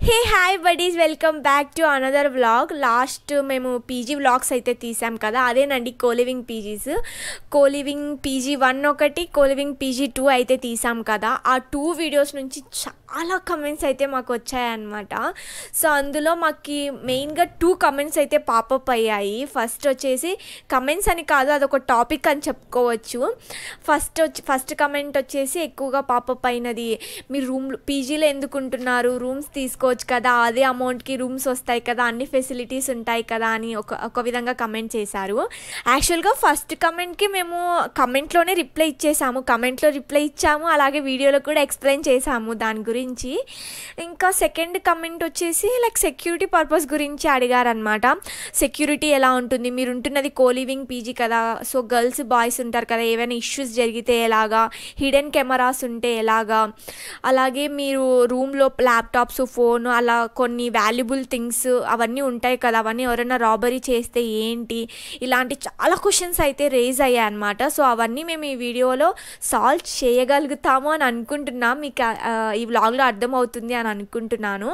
Hey hi buddies, welcome back to another vlog. Last మేము PG vlogs అయితే తీసాం కదా, అదేనండి కోలివింగ్ పీజీస్. కోలివింగ్ పీజీ 1 ఒకటి, కోలివింగ్ పీజీ 2 అయితే తీసాం కదా. ఆ 2 వీడియోస్ నుంచి చాలా కమెంట్స్ అయితే మాకు వచ్చాయన్నమాట. సో అందులో మాకు మెయిన్గా 2 కమెంట్స్ అయితే పాపప్ అయ్యాయి. ఫస్ట్ వచ్చేసి కమెంట్స్ అని కాదు, అదొక టాపిక్ అని చెప్పుకోవచ్చు. ఫస్ట్ కమెంట్ వచ్చేసి ఎక్కువగా పాపప్ అయినది, మీరు పీజీలో ఎందుకు ఉంటున్నారు, రూమ్స్ తీసుకోవచ్చు కదా, అదే అమౌంట్కి రూమ్స్ వస్తాయి కదా, అన్ని ఫెసిలిటీస్ ఉంటాయి కదా అని ఒక విధంగా కమెంట్ చేశారు. యాక్చువల్గా ఫస్ట్ కమెంట్కి మేము కమెంట్లోనే రిప్లై ఇచ్చాము, అలాగే వీడియోలో కూడా ఎక్స్ప్లెయిన్ చేసాము దాని గురించి. ఇంకా సెకండ్ కమెంట్ వచ్చేసి సెక్యూరిటీ పర్పస్ గురించి అడిగారనమాట. సెక్యూరిటీ ఎలా ఉంటుంది, మీరు ఉంటున్నది కోలివింగ్ పీజీ కదా, సో గర్ల్స్ బాయ్స్ ఉంటారు కదా, ఏవైనా ఇష్యూస్ జరిగితే ఎలాగా, హిడెన్ కెమెరాస్ ఉంటే ఎలాగా, అలాగే మీరు రూమ్లో ల్యాప్టాప్స్, ఫోన్, అలా కొన్ని వాల్యుబుల్ థింగ్స్ అవన్నీ ఉంటాయి కదా, అవన్నీ ఎవరైనా రాబరీ చేస్తే ఏంటి, ఇలాంటి చాలా క్వశ్చన్స్ అయితే రేజ్ అయ్యాయి అనమాట. సో అవన్నీ మేము ఈ వీడియోలో సాల్వ్ చేయగలుగుతాము అని అనుకుంటున్నాం. మీకు ఈ వ్లాగ్లో అర్థమవుతుంది అని అనుకుంటున్నాను.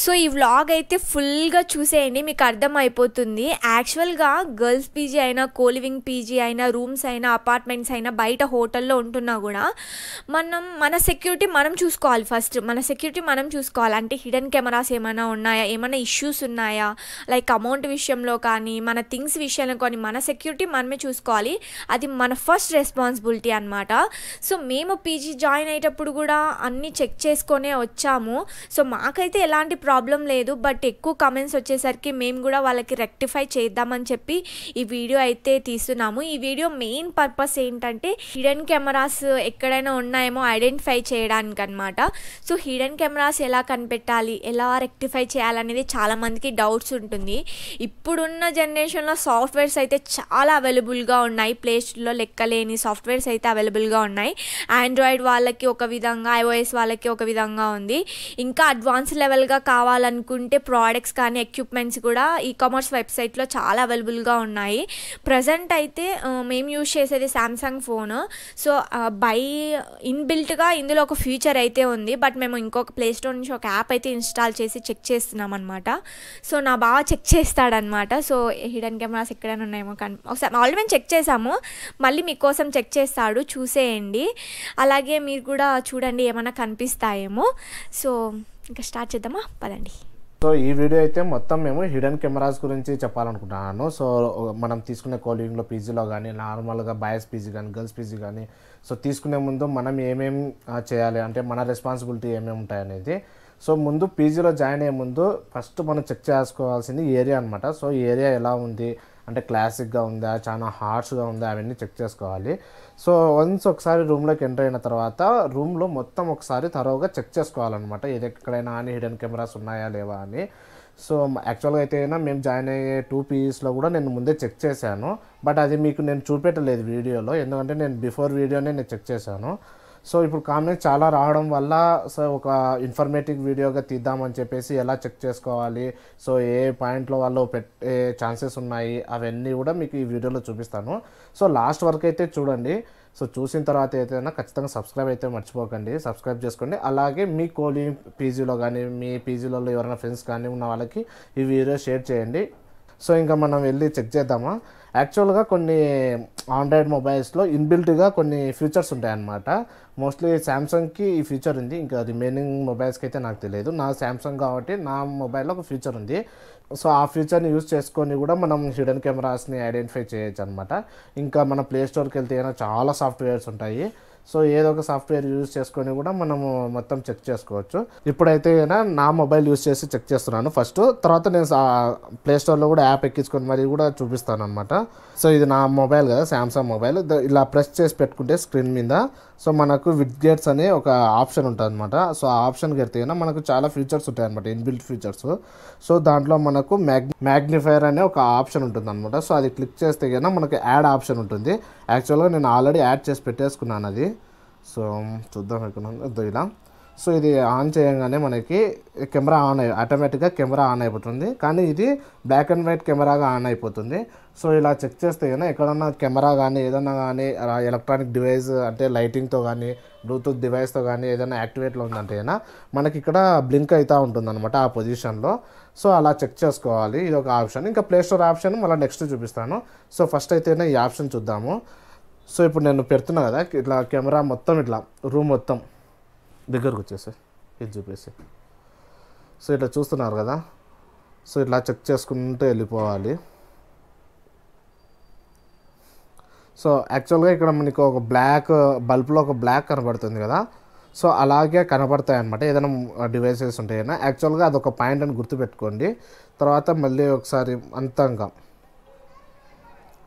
సో ఈ వ్లాగ్ అయితే ఫుల్గా చూసేయండి, మీకు అర్థమైపోతుంది. యాక్చువల్గా గర్ల్స్ పీజీ అయినా, కోలివింగ్ పీజీ అయినా, రూమ్స్ అయినా, అపార్ట్మెంట్స్ అయినా, బయట హోటల్లో ఉంటున్నా కూడా మన సెక్యూరిటీ మనం చూసుకోవాలి. ఫస్ట్ మన సెక్యూరిటీ మనం చూసుకోవాలి. అంటే హిడెన్ కెమెరాస్ ఏమైనా ఉన్నాయా, ఏమైనా ఇష్యూస్ ఉన్నాయా, అమౌంట్ విషయంలో కానీ, మన థింగ్స్ విషయంలో కానీ మన సెక్యూరిటీ మనమే చూసుకోవాలి. అది మన ఫస్ట్ రెస్పాన్సిబిలిటీ అనమాట. సో మేము పీజీ జాయిన్ అయ్యేటప్పుడు కూడా అన్నీ చెక్ చేసుకొనే వచ్చాము. సో మాకైతే ఎలాంటి ప్రాబ్లం లేదు. బట్ ఎక్కువ కమెంట్స్ వచ్చేసరికి మేము కూడా వాళ్ళకి రెక్టిఫై చేద్దామని చెప్పి ఈ వీడియో అయితే తీస్తున్నాము. ఈ వీడియో మెయిన్ పర్పస్ ఏంటంటే హిడెన్ కెమెరాస్ ఎక్కడైనా ఉన్నాయేమో ఐడెంటిఫై చేయడానికి అనమాట. సో హిడెన్ కెమెరాస్ ఎలా కనిపెట్టాలి, ఎలా రెక్టిఫై చేయాలనేది చాలామందికి డౌట్స్ ఉంటుంది. ఇప్పుడున్న జనరేషన్లో సాఫ్ట్వేర్స్ అయితే చాలా అవైలబుల్గా ఉన్నాయి. ప్లేస్టోర్లో లెక్కలేని సాఫ్ట్వేర్స్ అయితే అవైలబుల్గా ఉన్నాయి. ఆండ్రాయిడ్ వాళ్ళకి ఒక విధంగా, iOS వాళ్ళకి ఒక విధంగా ఉంది. ఇంకా అడ్వాన్స్ లెవెల్గా కావాలనుకుంటే ప్రోడక్ట్స్ కానీ, ఎక్విప్మెంట్స్ కూడా ఈకామర్స్ వెబ్సైట్లో చాలా అవైలబుల్గా ఉన్నాయి. ప్రజెంట్ అయితే మేము యూజ్ చేసేది శాంసంగ్ ఫోన్. సో ఇన్బిల్ట్గా ఇందులో ఒక ఫీచర్ అయితే ఉంది. బట్ మేము ఇంకొక ప్లేస్టోర్ నుంచి ఒక యాప్ అయితే ఇన్స్టాల్ చేసి చెక్ చేస్తున్నాం అనమాట. సో నా బాగా చెక్ చేస్తాడనమాట. సో హిడెన్ కెమెరాస్ ఎక్కడైనా ఉన్నాయేమో ఒకసారి ఆల్రెడీ మేము చెక్ చేసాము, మళ్ళీ మీకోసం చెక్ చేస్తాడు, చూసేయండి. అలాగే మీరు కూడా చూడండి, ఏమైనా కనిపిస్తాయేమో. సో ఇంకా స్టార్ట్ చేద్దామా, పదండి. సో ఈ వీడియో అయితే మొత్తం మేము హిడెన్ కెమెరాస్ గురించి చెప్పాలనుకుంటున్నాను. సో మనం తీసుకునే కోలివింగ్లో పీజీలో కానీ, నార్మల్గా బాయ్స్ పీజీ కానీ, గర్ల్స్ పీజీ కానీ, సో తీసుకునే ముందు మనం ఏమేమి చేయాలి, అంటే మన రెస్పాన్సిబిలిటీ ఏమేమి ఉంటాయనేది. సో ముందు పీజీలో జాయిన్ అయ్యే ముందు ఫస్ట్ మనం చెక్ చేసుకోవాల్సింది ఏరియా అనమాట. సో ఏరియా ఎలా ఉంది, అంటే క్లాసిక్గా ఉందా, చాలా హార్ష్గా ఉందా, అవన్నీ చెక్ చేసుకోవాలి. సో వన్స్ ఒకసారి రూమ్లోకి ఎంటర్ అయిన తర్వాత రూమ్లో మొత్తం ఒకసారి తరోగా చెక్ చేసుకోవాలన్నమాట, ఇది ఎక్కడైనా అని హిడెన్ కెమెరాస్ ఉన్నాయా లేవా అని. సో యాక్చువల్గా అయితే మేము జాయిన్ అయ్యే 2 పీజీస్లో కూడా నేను ముందే చెక్ చేశాను. బట్ అది మీకు నేను చూపెట్టలేదు వీడియోలో, ఎందుకంటే నేను బిఫోర్ వీడియోనే నేను చెక్ చేశాను. సో ఇప్పుడు కామెంట్స్ చాలా రావడం వల్ల సో ఒక ఇన్ఫర్మేటివ్ వీడియోగా తీద్దామని చెప్పేసి ఎలా చెక్ చేసుకోవాలి, సో ఏ పాయింట్లో వాళ్ళు పెట్టే ఛాన్సెస్ ఉన్నాయి, అవన్నీ కూడా మీకు ఈ వీడియోలో చూపిస్తాను. సో లాస్ట్ వరకు అయితే చూడండి. సో చూసిన తర్వాత అయితే ఖచ్చితంగా సబ్స్క్రైబ్ అయితే మర్చిపోకండి, సబ్స్క్రైబ్ చేసుకోండి. అలాగే మీ కోలివింగ్ పీజీలో కానీ, మీ పీజీలలో ఎవరైనా ఫ్రెండ్స్ కానీ ఉన్న వాళ్ళకి ఈ వీడియో షేర్ చేయండి. సో ఇంకా మనం వెళ్ళి చెక్ చేద్దామా. యాక్చువల్గా కొన్ని ఆండ్రాయిడ్ మొబైల్స్లో ఇన్బిల్ట్గా కొన్ని ఫీచర్స్ ఉంటాయన్నమాట. మోస్ట్లీ శాంసంగ్కి ఈ ఫీచర్ ఉంది, ఇంకా రిమైనింగ్ మొబైల్స్కి అయితే నాకు తెలియదు. నా శాంసంగ్ కాబట్టి నా మొబైల్లో ఒక ఫీచర్ ఉంది. సో ఆ ఫీచర్ని యూజ్ చేసుకొని కూడా మనం హిడెన్ కెమెరాస్ని ఐడెంటిఫై చేయొచ్చు అనమాట. ఇంకా మన ప్లేస్టోర్కి వెళ్తే చాలా సాఫ్ట్వేర్స్ ఉంటాయి. సో ఏదో ఒక సాఫ్ట్వేర్ యూజ్ చేసుకొని కూడా మనము మొత్తం చెక్ చేసుకోవచ్చు. ఇప్పుడైతే నా మొబైల్ యూజ్ చేసి చెక్ చేస్తున్నాను ఫస్ట్, తర్వాత నేను ప్లేస్టోర్లో కూడా యాప్ ఎక్కించుకొని మరి కూడా చూపిస్తాను అనమాట. సో ఇది నా మొబైల్ కదా, శాంసంగ్ మొబైల్. ఇలా ప్రెస్ చేసి పెట్టుకుంటే స్క్రీన్ మీద సో మనకు విడ్జెట్స్ అనే ఒక ఆప్షన్ ఉంటుంది అనమాట. సో ఆ ఆప్షన్కి వెళ్తే మనకు చాలా ఫీచర్స్ ఉంటాయి అనమాట, ఇన్బిల్ట్ ఫీచర్స్. సో దాంట్లో మనకు మ్యాగ్నిఫైర్ అనే ఒక ఆప్షన్ ఉంటుంది అనమాట. సో అది క్లిక్ చేస్తే కన్నా మనకు యాడ్ ఆప్షన్ ఉంటుంది. యాక్చువల్గా నేను ఆల్రెడీ యాడ్ చేసి పెట్టేసుకున్నాను అది. సో చూద్దాం అనుకున్నాను ఇలా. సో ఇది ఆన్ చేయగానే మనకి కెమెరా ఆటోమేటిక్గా కెమెరా ఆన్ అయిపోతుంది. కానీ ఇది బ్లాక్ అండ్ వైట్ కెమెరాగా ఆన్ అయిపోతుంది. సో ఇలా చెక్ చేస్తే కానీ ఎక్కడన్నా కెమెరా కానీ ఏదన్నా కానీ ఎలక్ట్రానిక్ డివైస్ అంటే లైటింగ్తో కానీ బ్లూటూత్ డివైస్తో కానీ ఏదైనా యాక్టివేట్లో ఉందంటే మనకి ఇక్కడ బ్లింక్ అవుతూ ఉంటుంది అనమాట ఆ పొజిషన్లో. సో అలా చెక్ చేసుకోవాలి. ఇది ఒక ఆప్షన్. ఇంకా ప్లే స్టోర్ ఆప్షన్ మళ్ళీ నెక్స్ట్ చూపిస్తాను. సో ఫస్ట్ అయితే ఈ ఆప్షన్ చూద్దాము. సో ఇప్పుడు నేను పెడుతున్నా కదా, ఇట్లా కెమెరా మొత్తం ఇట్లా రూమ్ మొత్తం దగ్గరకు వచ్చేసి ఇది చూపేసి, సో ఇట్లా చూస్తున్నారు కదా, సో ఇట్లా చెక్ చేసుకుంటూ వెళ్ళిపోవాలి. సో యాక్చువల్గా ఇక్కడ మనకు ఒక బ్లాక్ బల్బ్లో ఒక బ్లాక్ కనబడుతుంది కదా, సో అలాగే కనబడతాయి అన్నమాట ఏదైనా డివైసెస్ ఉంటాయన్నా. యాక్చువల్గా అదొక పాయింట్ అని గుర్తుపెట్టుకోండి. తర్వాత మళ్ళీ ఒకసారి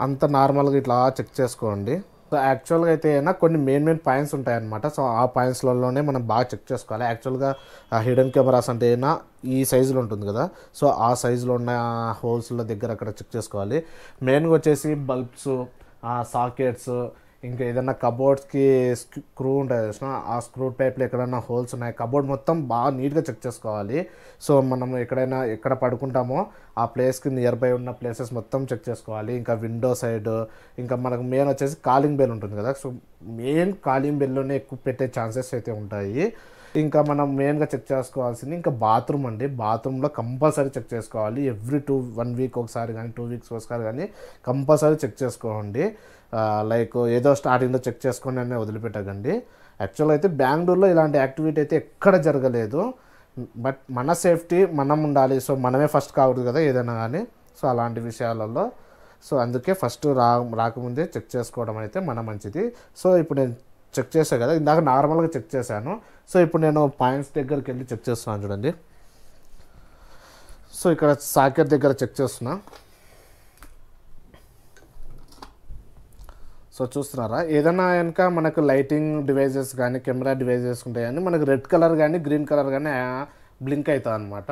అంత నార్మల్గా ఇట్లా చెక్ చేసుకోండి. సో యాక్చువల్గా అయితే కొన్ని మెయిన్ పాయింట్స్ ఉంటాయన్నమాట. సో ఆ పాయింట్స్లలోనే మనం బాగా చెక్ చేసుకోవాలి. యాక్చువల్గా హిడెన్ కెమెరాస్ అంటే ఈ సైజులో ఉంటుంది కదా, సో ఆ సైజులో ఉన్న హోల్స్ల దగ్గర అక్కడ చెక్ చేసుకోవాలి. మెయిన్గా వచ్చేసి బల్బ్స్, సాకెట్స్, ఇంకా ఏదైనా కబోర్డ్స్కి స్క్రూ ఉంటుంది చూసిన, ఆ స్క్రూ టైప్లో ఎక్కడైనా హోల్స్ ఉన్నాయి, కబోర్డ్ మొత్తం బాగా నీట్గా చెక్ చేసుకోవాలి. సో మనం ఎక్కడ పడుకుంటామో ఆ ప్లేస్కి నియర్ బై ఉన్న ప్లేసెస్ మొత్తం చెక్ చేసుకోవాలి. ఇంకా విండో సైడ్, ఇంకా మనకు మెయిన్ వచ్చేసి కాలింగ్ బెల్ ఉంటుంది కదా, సో మెయిన్ కాలింగ్ బెల్లోనే ఎక్కువ పెట్టే ఛాన్సెస్ అయితే ఉంటాయి. ఇంకా మనం మెయిన్గా చెక్ చేసుకోవాల్సింది ఇంకా బాత్రూమ్ అండి. బాత్రూంలో కంపల్సరీ చెక్ చేసుకోవాలి. ఎవ్రీ 1 వీక్ ఒకసారి కానీ 2 వీక్స్ ఒకసారి కానీ కంపల్సరీ చెక్ చేసుకోండి. లైక్ ఏదో స్టార్టింగ్లో చెక్ చేసుకొని అనే వదిలిపెట్టకండి. యాక్చువల్ అయితే బెంగళూరులో ఇలాంటి యాక్టివిటీ అయితే ఎక్కడ జరగలేదు. బట్ మన సేఫ్టీ మనం ఉండాలి. సో మనమే ఫస్ట్ కావద్దు కదా ఏదైనా కానీ. సో అలాంటి విషయాలలో సో అందుకే ఫస్ట్ రాకముందే చెక్ చేసుకోవడం అయితే మన మంచిది. సో ఇప్పుడు నేను చెక్ చేశాను కదా, ఇందాక నార్మల్గా చెక్ చేశాను. సో ఇప్పుడు నేను పాయింట్స్ దగ్గరికి వెళ్ళి చెక్ చేస్తున్నాను చూడండి. సో ఇక్కడ సాకెట్ దగ్గర చెక్ చేస్తున్నా. సో చూస్తున్నారా, ఏదైనా కనుక మనకు లైటింగ్ డివైజెస్ కానీ కెమెరా డివైజెస్ ఉంటాయని మనకు రెడ్ కలర్ కానీ గ్రీన్ కలర్ కానీ బ్లింక్ అవుతుంది అనమాట.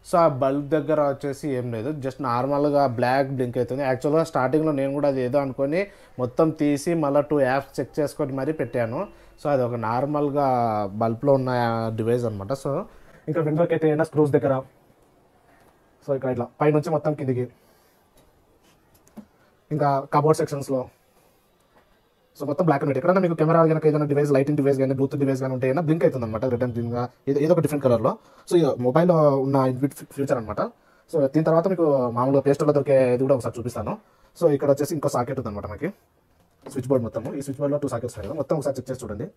సో ఆ బల్బ్ దగ్గర వచ్చేసి ఏం లేదు, జస్ట్ నార్మల్గా బ్లాక్ బ్లింక్ అవుతుంది. యాక్చువల్గా స్టార్టింగ్లో నేను కూడా అది ఏదో అనుకొని మొత్తం తీసి మళ్ళీ 2 యాప్స్ చెక్ చేసుకొని మరీ పెట్టాను. సో అది ఒక నార్మల్గా బల్బ్లో ఉన్న డివైస్ అనమాట. సో ఇంకా విండోకి అయితే ఏదైనా స్క్రూస్ దగ్గర, సో ఇక్కడ ఇట్లా పైనుంచి మొత్తం కిందికి, ఇంకా కబోర్డ్ సెక్షన్స్లో సో మొత్తం బ్లాక్ అండ్ వైట్. ఎక్కడైనా మీకు కెమెరా కనుక ఏదైనా డివైస్ లైటింగ్ డివైస్ కానీ బ్లూటూత్ డివైస్ కానీ ఉంటే బ్లింక్ అవుతుంది అనమాట, రెడ్ అండ్ గ్రీన్గా ఏదో ఒక డిఫరెంట్ కలర్లో. సో ఇది మొబైల్లో ఉన్న ఇన్బిల్ట్ ఫీచర్ అనమాట. సో దీని తర్వాత మీకు మామూలుగా ప్లే స్టోర్లో దొరికే ఇది కూడా ఒకసారి చూపిస్తాను. సో ఇక్కడ వచ్చేసి ఇంకో సాకెట్ ఉంది అనమాట మనకి, స్విచ్ బోర్డ్ మొత్తం. ఈ స్విచ్ బోర్డ్లో 2 సాకెట్స్ ఉన్నాయి కదా, మొత్తం ఒకసారి చెక్ చేసి చూడండి.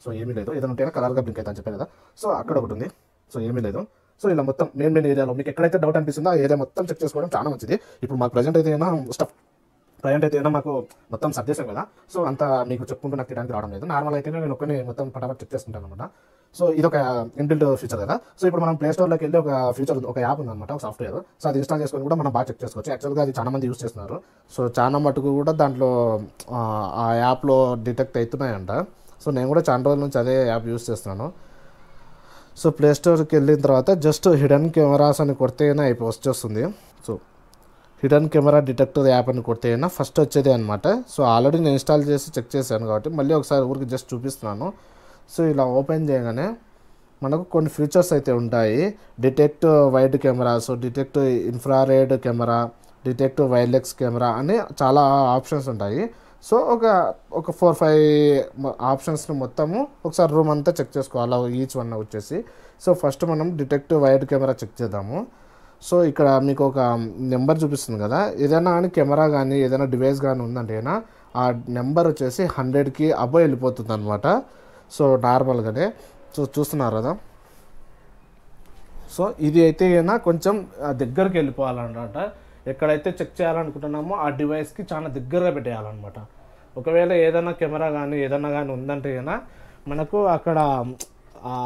సో ఏమీ లేదు, ఏదైనా ఉంటేనే కలర్గా బ్లింక్ అవుతుంది అని చెప్పాను కదా. సో అక్కడ ఒకటి ఉంది, సో ఏమీ లేదు. సో ఇలా మొత్తం మెయిన్ ఏరియాలో మీకు ఎక్కడైతే డౌట్ అనిపిస్తుందో ఆ ఏరియా మొత్తం చెక్ చేసుకోవడం చాలా మంచిది. ఇప్పుడు మాకు ప్రజెంట్ అయితే మాకు మొత్తం సర్దేశాం కదా, సో అంతా మీకు చెప్పుకుంటూ నాకు తినడానికి రావడం లేదు. నార్మల్ అయితే నేను ఒక్కనే మొత్తం పటాపట్ చెక్ చేసుకుంటాను అనమాట. సో ఇది ఒక ఇన్బిల్ట్ ఫీచర్ కదా. సో ఇప్పుడు మనం ప్లే స్టోర్లోకి వెళ్ళి ఒక ఫీచర్ ఒక యాప్ ఉందన్నమాట, ఒక సాఫ్ట్వేర్. సో అది ఇన్స్టాల్ చేసుకొని కూడా మనం బాగా చెక్ చేసుకోవచ్చు. యాక్చువల్గా అది చాలా మంది యూస్ చేస్తున్నారు. సో చాలా మటుకు కూడా దాంట్లో ఆ యాప్లో డిటెక్ట్ అవుతున్నాయంట. సో నేను కూడా చాలా రోజుల నుంచి అదే యాప్ యూస్ చేస్తున్నాను. సో ప్లే స్టోర్కి వెళ్ళిన తర్వాత జస్ట్ హిడెన్ కెమెరాస్ అని కొడితేనే వచ్చేస్తుంది. So hidden camera detector app అని కొడితే ఫస్ట్ వచ్చేది అనమాట. సో ఆల్రెడీ నేను ఇన్స్టాల్ చేసి చెక్ చేశాను కాబట్టి మళ్ళీ ఒకసారి ఊరికి జస్ట్ చూపిస్తున్నాను. సో ఇలా ఓపెన్ చేయగానే మనకు కొన్ని ఫీచర్స్ అయితే ఉంటాయి. Detect wide cameras, detect infrared camera, detect wireless camera అని చాలా ఆప్షన్స్ ఉంటాయి. సో ఒక 4-5 ఆప్షన్స్ని మొత్తము ఒకసారి రూమ్ అంతా చెక్ చేసుకోవాలి ఈచ్ వన్ వచ్చేసి. సో ఫస్ట్ మనం డిటెక్ట్ వైడ్ కెమెరా చెక్ చేద్దాము. సో ఇక్కడ మీకు ఒక నెంబర్ చూపిస్తుంది కదా, ఏదైనా కానీ కెమెరా కానీ ఏదైనా డివైస్ కానీ ఉందంటే ఆ నెంబర్ వచ్చేసి 100కి అబోవ్ వెళ్ళిపోతుంది అనమాట. సో నార్మల్గానే సో చూస్తున్నారు కదా. సో ఇది అయితే కొంచెం దగ్గరికి వెళ్ళిపోవాలన్నమాట. ఎక్కడైతే చెక్ చేయాలనుకుంటున్నామో ఆ డివైస్కి చాలా దగ్గరగా పెట్టేయాలన్నమాట. ఒకవేళ ఏదైనా కెమెరా కానీ ఏదైనా కానీ ఉందంటే మనకు అక్కడ ఆ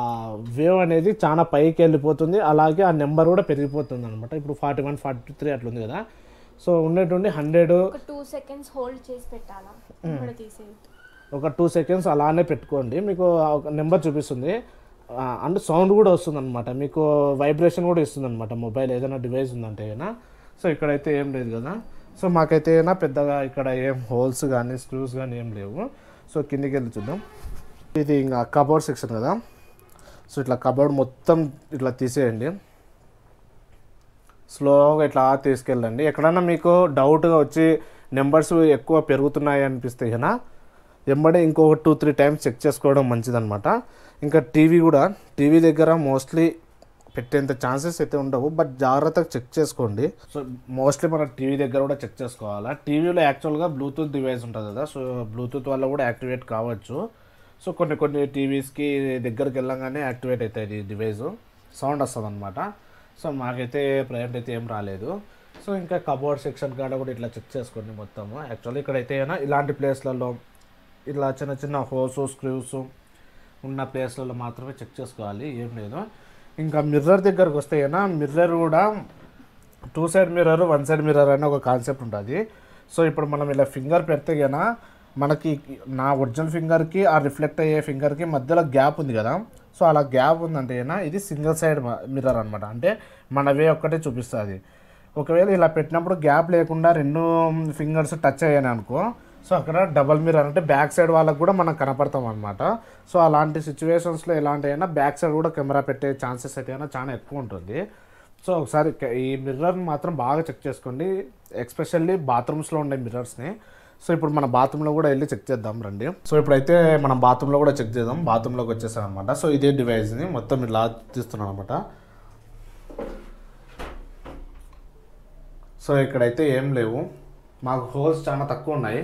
వేవ్ అనేది చాలా పైకి వెళ్ళిపోతుంది, అలాగే ఆ నెంబర్ కూడా పెరిగిపోతుంది అనమాట. ఇప్పుడు 41, 43 అట్లా ఉంది కదా. సో ఉండేటువంటి 100 2 సెకండ్స్ హోల్డ్ చేసి పెట్టాలా, ఒక 2 సెకండ్స్ అలానే పెట్టుకోండి. మీకు ఒక నెంబర్ చూపిస్తుంది అండ్ సౌండ్ కూడా వస్తుంది అనమాట. మీకు వైబ్రేషన్ కూడా ఇస్తుంది అనమాట మొబైల్ ఏదైనా డివైస్ ఉందంటే. సో ఇక్కడైతే ఏం లేదు కదా. సో మాకైతే పెద్దగా ఇక్కడ ఏం హోల్స్ కానీ స్క్రూస్ కానీ ఏం లేవు. సో కిందికి వెళ్ళి చూద్దాం. ఇది ఇంకా కబోర్డ్ సెక్షన్ కదా, సో ఇట్లా కబోర్డ్ మొత్తం ఇట్లా తీసేయండి. స్లోగా ఇట్లా తీసుకెళ్ళండి. ఎక్కడన్నా మీకు డౌట్గా వచ్చి నెంబర్స్ ఎక్కువ పెరుగుతున్నాయి అనిపిస్తే కన్నా వెంబడే ఇంకొక 2-3 టైమ్స్ చెక్ చేసుకోవడం మంచిదన్నమాట. ఇంకా టీవీ దగ్గర మోస్ట్లీ పెట్టేంత ఛాన్సెస్ అయితే ఉండవు, బట్ జాగ్రత్తగా చెక్ చేసుకోండి. సో మోస్ట్లీ మన టీవీ దగ్గర కూడా చెక్ చేసుకోవాలా. టీవీలో యాక్చువల్గా బ్లూటూత్ డివైస్ ఉంటుంది కదా, సో బ్లూటూత్ వల్ల కూడా యాక్టివేట్ కావచ్చు. సో కొన్ని టీవీస్కి దగ్గరికి వెళ్ళంగానే యాక్టివేట్ అవుతాయి ఈ డివైస్, సౌండ్ వస్తుంది అనమాట. సో మాకైతే ప్రజెంట్ అయితే ఏం రాలేదు. సో ఇంకా కబోర్డ్ సెక్షన్ కాడ కూడా ఇట్లా చెక్ చేసుకోండి మొత్తము. యాక్చువల్లీ ఇక్కడైతే ఇలాంటి ప్లేస్లలో ఇట్లా చిన్న హోల్స్ స్క్రూస్ ఉన్న ప్లేస్లలో మాత్రమే చెక్ చేసుకోవాలి, ఏం లేదు. ఇంకా మిర్రర్ దగ్గరకు వస్తే మిర్రర్ కూడా 2 సైడ్ మిర్రర్ 1 సైడ్ మిర్రర్ అనే ఒక కాన్సెప్ట్ ఉంటుంది. సో ఇప్పుడు మనం ఇలా ఫింగర్ పెడితే మనకి నా ఒరిజినల్ ఫింగర్కి ఆ రిఫ్లెక్ట్ అయ్యే ఫింగర్కి మధ్యలో గ్యాప్ ఉంది కదా, సో అలా గ్యాప్ ఉందంటే ఇది సింగిల్ సైడ్ మిర్రర్ అనమాట. అంటే మన వే ఒక్కటే చూపిస్తుంది. ఒకవేళ ఇలా పెట్టినప్పుడు గ్యాప్ లేకుండా 2 ఫింగర్స్ టచ్ అయ్యాను అనుకో, సో అక్కడ డబల్ మిర్రర్ అంటే బ్యాక్ సైడ్ వాళ్ళకు కూడా మనం కనపడతాం అనమాట. సో అలాంటి సిచ్యువేషన్స్లో ఎలాంటి బ్యాక్ సైడ్ కూడా కెమెరా పెట్టే ఛాన్సెస్ అయితే చాలా ఎక్కువ ఉంటుంది. సో ఒకసారి ఈ మిర్రర్ని మాత్రం బాగా చెక్ చేసుకోండి, ఎస్పెషల్లీ బాత్రూమ్స్లో ఉండే మిర్రర్స్ని. సో ఇప్పుడు మన బాత్రూంలో కూడా వెళ్ళి చెక్ చేద్దాం రండి. సో ఇప్పుడైతే మనం బాత్రూంలో కూడా చెక్ చేద్దాం. బాత్రూంలోకి వచ్చేసాం అనమాట. సో ఇదే డివైస్ని మొత్తం ఇలా తీస్తున్నాను అనమాట. సో ఇక్కడైతే ఏం లేవు, మాకు హోల్స్ చాలా తక్కువ ఉన్నాయి,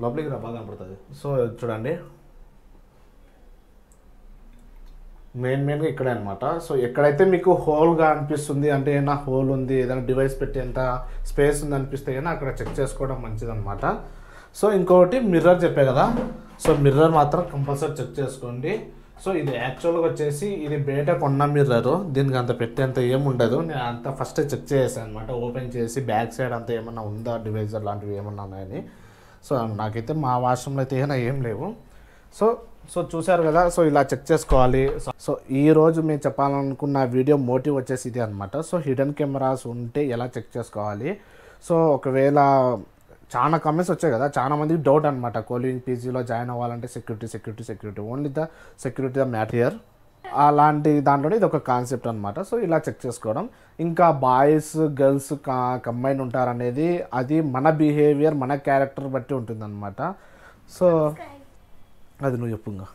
లోపలికి బాగా కనపడుతుంది. సో చూడండి మెయిన్గా ఇక్కడే అనమాట. సో ఎక్కడైతే మీకు హోల్గా అనిపిస్తుంది అంటే ఏదైనా హోల్ ఉంది, ఏదైనా డివైస్ పెట్టేంత స్పేస్ ఉంది అనిపిస్తే అక్కడ చెక్ చేసుకోవడం మంచిదన్నమాట. సో ఇంకొకటి మిర్రర్ చెప్పే కదా, సో మిర్రర్ మాత్రం కంపల్సరీ చెక్ చేసుకోండి. సో ఇది యాక్చువల్గా వచ్చేసి ఇది బయట కొన్న మిర్రరు, దీనికి అంత పెట్టేంత ఏముండదు. నేను అంతా ఫస్ట్ చెక్ చేసాను అనమాట, ఓపెన్ చేసి బ్యాక్ సైడ్ అంతా ఏమన్నా ఉందా డివైజర్ లాంటివి ఏమన్నా ఉన్నాయని. సో నాకైతే మా వాష్రూమ్లో అయితే ఏం లేవు. సో చూసారు కదా, సో ఇలా చెక్ చేసుకోవాలి. సో ఈరోజు మేము చెప్పాలనుకున్న వీడియో మోటివ్ వచ్చేసి ఇది అనమాట. సో హిడెన్ కెమెరాస్ ఉంటే ఎలా చెక్ చేసుకోవాలి. సో ఒకవేళ చాలా కమెంట్స్ వచ్చాయి కదా, చాలా మందికి డౌట్ అనమాట, కోలివింగ్ పీజీలో జాయిన్ అవ్వాలంటే security only the security the matter, అలాంటి దాంట్లోనే ఇది ఒక కాన్సెప్ట్ అనమాట. సో ఇలా చెక్ చేసుకోవడం. ఇంకా బాయ్స్ గర్ల్స్ కంబైన్ ఉంటారనేది అది మన బిహేవియర్ మన క్యారెక్టర్ బట్టి ఉంటుంది అనమాట. సో అది నువ్వు చెప్పుగా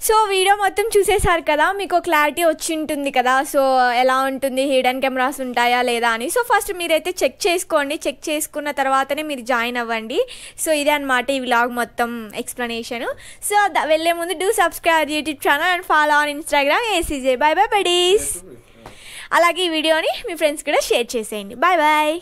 సో వీడియో మొత్తం చూసేసారు కదా, మీకు క్లారిటీ వచ్చి ఉంటుంది కదా. సో ఎలా ఉంటుంది, హిడెన్ కెమెరాస్ ఉంటాయా లేదా అని. సో ఫస్ట్ మీరైతే చెక్ చేసుకోండి, చెక్ చేసుకున్న తర్వాతనే మీరు జాయిన్ అవ్వండి. సో ఇదే అనమాట ఈ వ్లాగ్ మొత్తం ఎక్స్ప్లెనేషన్. సో వెళ్ళే ముందు do subscribe YouTube channel and follow on Instagram ACJ. Bye bye buddies. అలాగే ఈ వీడియోని మీ ఫ్రెండ్స్ కూడా షేర్ చేసేయండి. Bye bye.